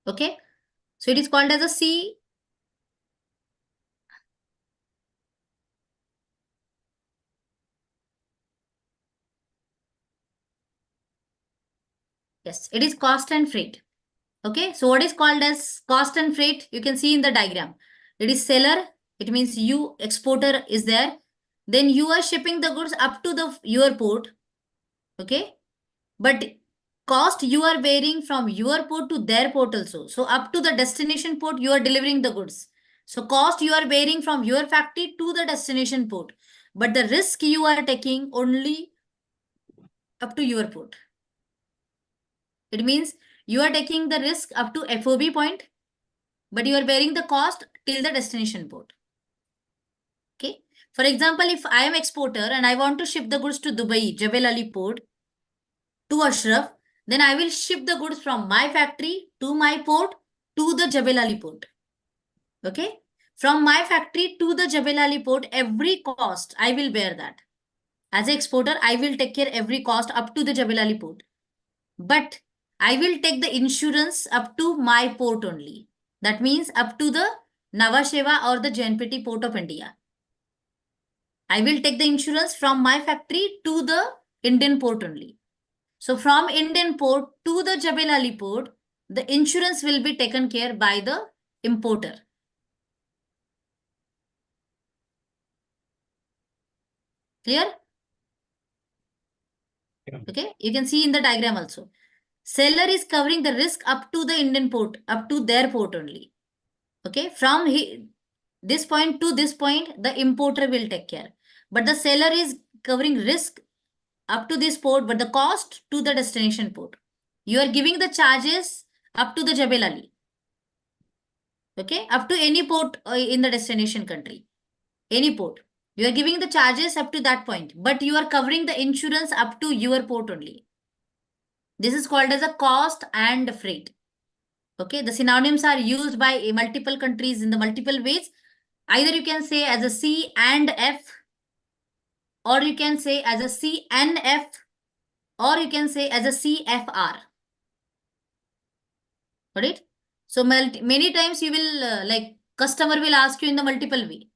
Okay. So it is called as a C. Yes, it is cost and freight. Okay. So what is called as cost and freight? You can see in the diagram. It is seller. It means you, exporter is there. Then you are shipping the goods up to your port. Okay. But cost you are bearing from your port to their port also. So up to the destination port, you are delivering the goods. So cost you are bearing from your factory to the destination port. But the risk you are taking only up to your port. It means you are taking the risk up to FOB point, but you are bearing the cost till the destination port. Okay. For example, if I am exporter and I want to ship the goods to Dubai, Jebel Ali port, to Ashraf, then I will ship the goods from my factory to my port to the Jebel Ali port. Okay. From my factory to the Jebel Ali port, every cost I will bear that. As an exporter, I will take care every cost up to the Jebel Ali port. But I will take the insurance up to my port only. That means up to the Nhava Sheva or the JNPT port of India. I will take the insurance from my factory to the Indian port only. So from Indian port to the Jebel Ali port, the insurance will be taken care by the importer. Clear? Yeah. Okay. You can see in the diagram also. Seller is covering the risk up to the Indian port, up to their port only. Okay. From this point to this point, the importer will take care. But the seller is covering risk up to this port, but the cost to the destination port. You are giving the charges up to the Jebel Ali. Okay. Up to any port in the destination country. Any port. You are giving the charges up to that point, but you are covering the insurance up to your port only. This is called as a cost and freight. Okay, the synonyms are used by multiple countries in the multiple ways. Either you can say as a C and F, or you can say as a C and F, or you can say as a CFR. Got it? So many times you will like customer will ask you in the multiple way.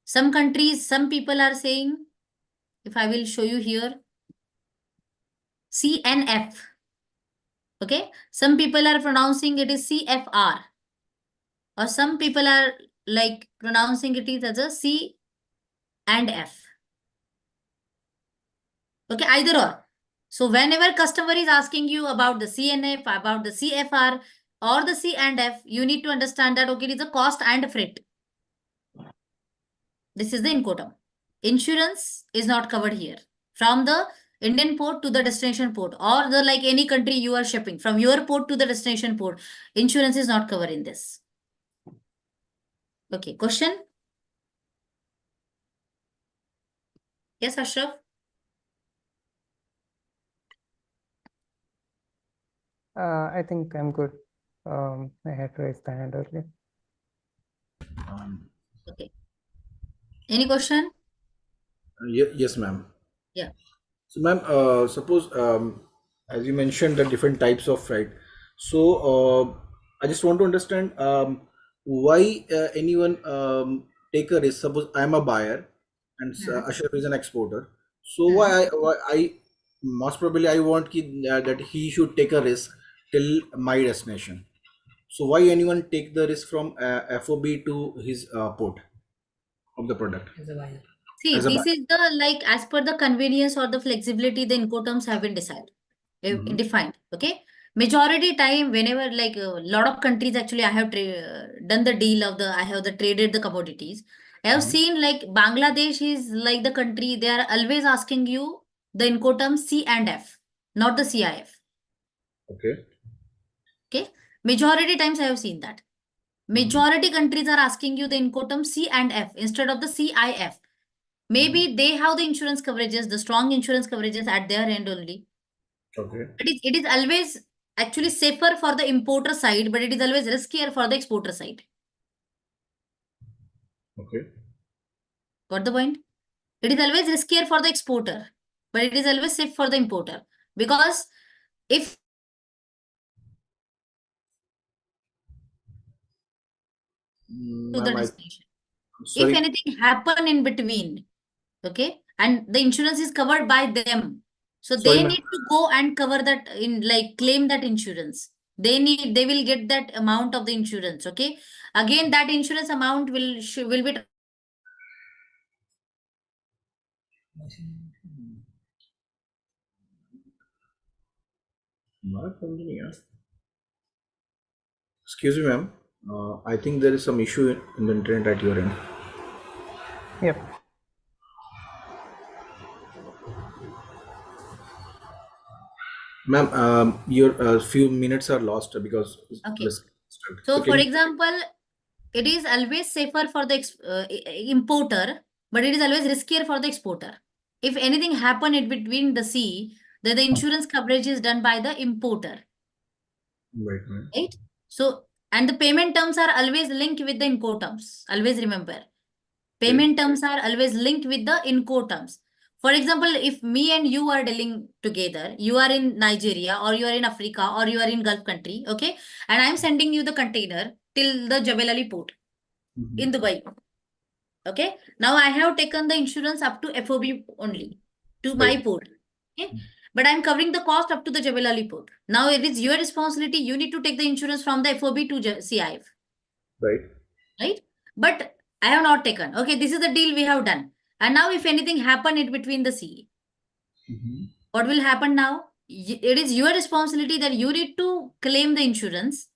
Some countries, some people are saying, if I will show you here, C and F. Okay. Some people are pronouncing it is CFR. Or some people are like pronouncing it is as a C and F. Okay. Either or. So whenever customer is asking you about the CNF, about the CFR or the C and F, you need to understand that, okay, it is a cost and freight. This is the INCOTERM. Insurance is not covered here. From the Indian port to the destination port, or the like any country you are shipping from your port to the destination port, insurance is not covered in this. Okay, question? Yes, Ashraf? I think I'm good. I had raised the hand earlier. Okay. Any question? Yes, ma'am. Yeah. So, ma'am, suppose as you mentioned the different types of freight. So, I just want to understand why anyone take a risk. Suppose I am a buyer and Ashraf is an exporter. So why I most probably I want that he should take a risk till my destination. So why anyone take the risk from FOB to his port of the product? See, As a this buyer. is the like as per the convenience or the flexibility the Incoterms have been defined. Okay. Majority time, whenever like a lot of countries actually, I have done the deal of I have traded the commodities. I have seen like Bangladesh is like the country, they are always asking you the Incoterms C and F, not the CIF. Okay. Okay. Majority times I have seen that. Majority countries are asking you the Incoterms C and F instead of the CIF. Maybe they have the insurance coverages, the strong insurance coverages at their end only. Okay. It is always actually safer for the importer side, but it is always riskier for the exporter side. Okay. Got the point? It is always riskier for the exporter, but it is always safe for the importer. Because if to the Ma'am, destination. If sorry. anything happen in between, okay, and the insurance is covered by them, so Sorry, they ma'am. need to go and cover that claim that insurance. They will get that amount of the insurance, okay. Again, that insurance amount will be Excuse me, ma'am. I think there is some issue in the internet at your end. Yep. Ma'am, your few minutes are lost because okay. this. So, can for you- example, it is always safer for the importer, but it is always riskier for the exporter. If anything happen in between the sea, then the insurance coverage is done by the importer, Right, ma'am. right? So, and the payment terms are always linked with the INCOTERMS. Always remember, payment terms are always linked with the INCOTERMS. For example, if me and you are dealing together, you are in Nigeria or you are in Africa or you are in Gulf country, okay, and I'm sending you the container till the Jebel Ali port in Dubai. Okay. Now I have taken the insurance up to FOB only to my Right. port. Okay. But I'm covering the cost up to the Jebel Ali port. Now it is your responsibility. You need to take the insurance from the FOB to CIF. Right. Right. But I have not taken. Okay. This is the deal we have done. And now if anything happen in between the sea, what will happen now? It is your responsibility that you need to claim the insurance.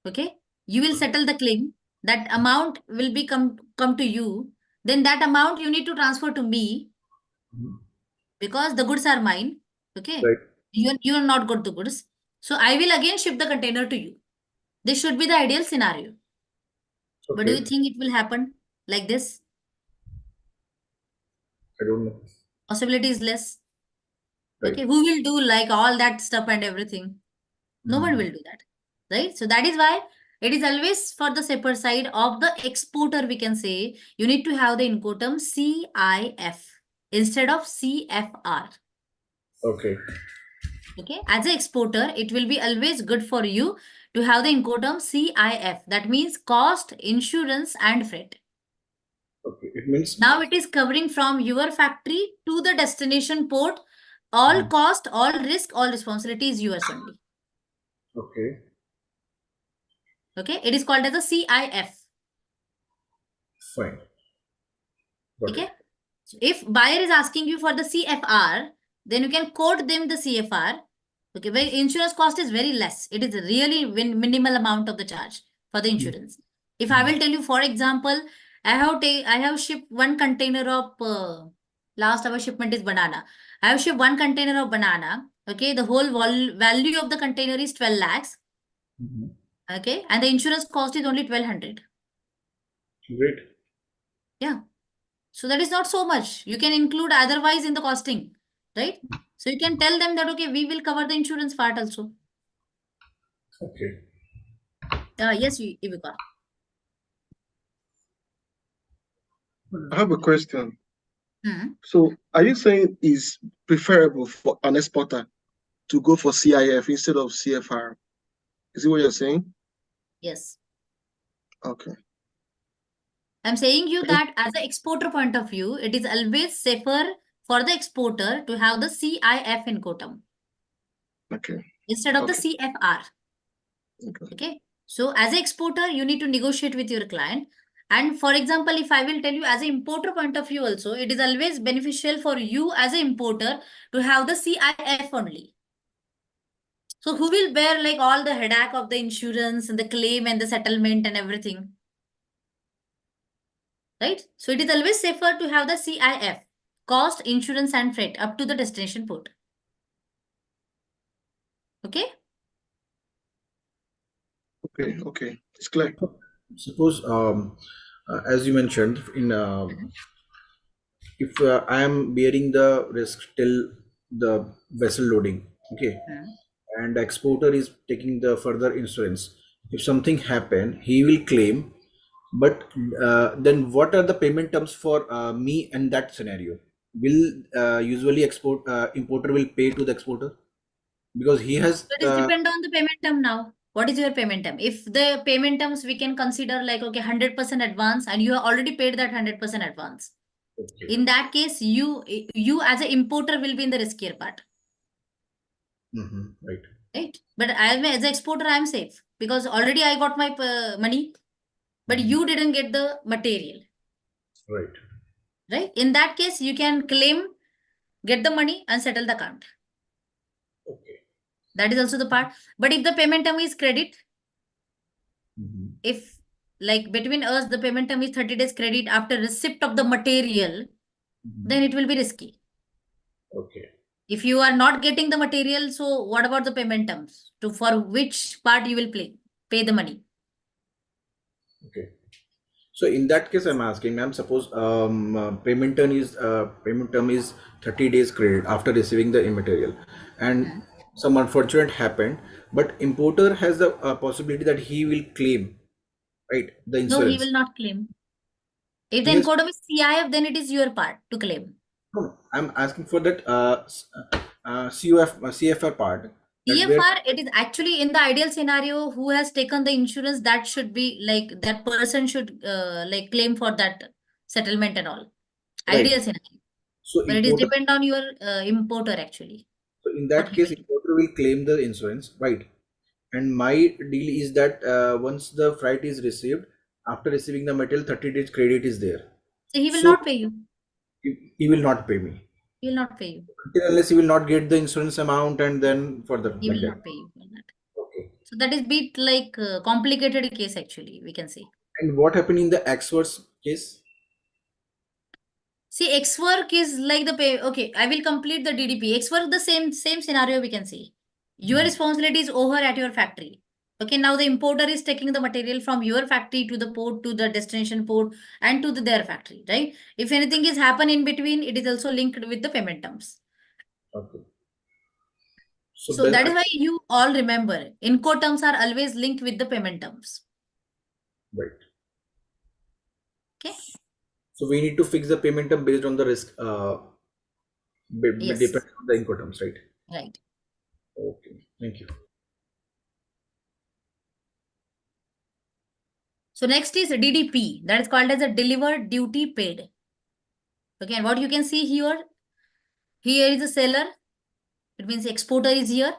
Okay. You will settle the claim. That amount will be come to you. Then that amount you need to transfer to me because the goods are mine. Okay. Right. You are not got the goods. So I will again ship the container to you. This should be the ideal scenario. But do you Okay. think it will happen like this? I don't know. Possibility is less. Right. Okay. Who will do like all that stuff and everything? No one will do that. Right. So that is why it is always for the safer side of the exporter, we can say you need to have the Incoterm CIF instead of CFR. Okay. Okay. As an exporter, it will be always good for you to have the Incoterm CIF. That means cost, insurance, and freight. Okay. It means Now it is covering from your factory to the destination port. All cost, all risk, all responsibility is yours only. okay. Okay. It is called as a CIF. Fine. Got Okay. it. So if buyer is asking you for the CFR, then you can quote them the CFR. Okay, where insurance cost is very less. It is really minimal amount of the charge for the insurance. If I will tell you, for example, I have shipped one container of last our shipment is banana. I have shipped one container of banana. Okay, the whole value of the container is 12 lakhs. Okay, and the insurance cost is only 1200. Great. Yeah. So that is not so much. You can include otherwise in the costing, right? So you can tell them that, okay, we will cover the insurance part also. Okay. Yes, Ivika. I have a question. Hmm. So, are you saying it's preferable for an exporter to go for CIF instead of CFR? Is it what you're saying? Yes. Okay. I'm saying you that as an exporter point of view, it is always safer for the exporter to have the CIF Incoterm Okay. instead of the Okay. CFR. Okay. Okay. So as an exporter, you need to negotiate with your client. And for example, if I will tell you as an importer point of view also, it is always beneficial for you as an importer to have the CIF only. So who will bear like all the headache of the insurance and the claim and the settlement and everything? Right? So it is always safer to have the CIF, cost, insurance and freight up to the destination port. Okay? Okay. Okay. It's clear. Suppose, as you mentioned, in if I am bearing the risk till the vessel loading, okay, and the exporter is taking the further insurance. If something happen, he will claim. But then, what are the payment terms for me in that scenario? Will usually importer will pay to the exporter because he has So it is depend on the payment term now. what is your payment term? If the payment terms we can consider like, okay, 100% advance and you have already paid that 100% advance. Okay. In that case, you as an importer will be in the riskier part, Right. right? But as an exporter, I am safe because already I got my money, but Mhm. you didn't get the material, Right. right? In that case, you can claim, get the money and settle the account. Okay. That is also the part. But if the payment term is credit, Mhm. if like between us, the payment term is 30 days credit after receipt of the material, Mhm. then it will be risky. Okay. If you are not getting the material, so what about the payment terms? For which part you will pay the money? Okay. So in that case, I'm asking, ma'am, suppose payment term is 30 days credit after receiving the material, and some unfortunate happened, but importer has the possibility that he will claim, right, the No, he insurance. will not claim. If the Yes. INCOTERMS is CIF, then it is your part to claim. No, I'm asking for that CFR part. That where CFR, it is actually in the ideal scenario, who has taken the insurance, that should be like, that person should like claim for that settlement and all. right. Ideal scenario. So But it is importer. depend on your importer actually. So in What that he case, will do. importer will claim the insurance, right? And my deal is that once the freight is received, after receiving the material, 30 days credit is there. So he will So not pay you. he will not pay me He will not pay you. until unless he will not get the insurance amount and then further He like will that. not pay you for that. Okay. So that is bit like complicated case actually, we can say. And what happened in the Axworth case? See, X work is like the pay. Okay, I will complete the DDP. X work, the same scenario we can see. Your Mhm. responsibility is over at your factory. Okay, now the importer is taking the material from your factory to the port, to the destination port, and to their factory, right? If anything is happen in between, it is also linked with the payment terms. Okay. So So that is why you all remember, Incoterms are always linked with the payment terms. right. Okay. So we need to fix the payment term based on the risk. Yes. Depends on the Incoterms, right? Right. Okay. Thank you. So next is DDP, that is called as a delivered duty paid. Okay, and what you can see here is a seller. It means exporter is here.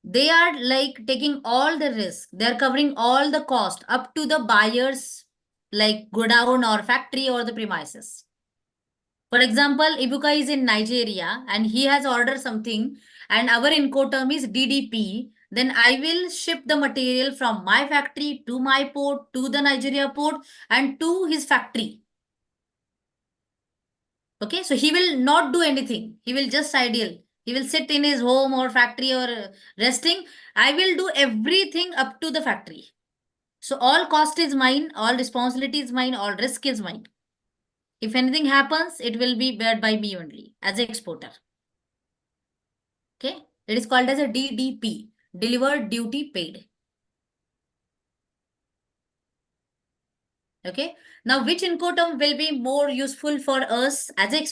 They are like taking all the risk. They are covering all the cost up to the buyer's like godown or factory or the premises. For example, Ibuka is in Nigeria and he has ordered something and our Incoterm is DDP. Then I will ship the material from my factory to my port, to the Nigeria port and to his factory. Okay, so he will not do anything. He will just ideal. He will sit in his home or factory or resting. I will do everything up to the factory. So all cost is mine, all responsibility is mine, all risk is mine. If anything happens, it will be bear by me only as an exporter. Okay, it is called as a DDP, delivered duty paid. Okay, now which Incoterm will be more useful for us as an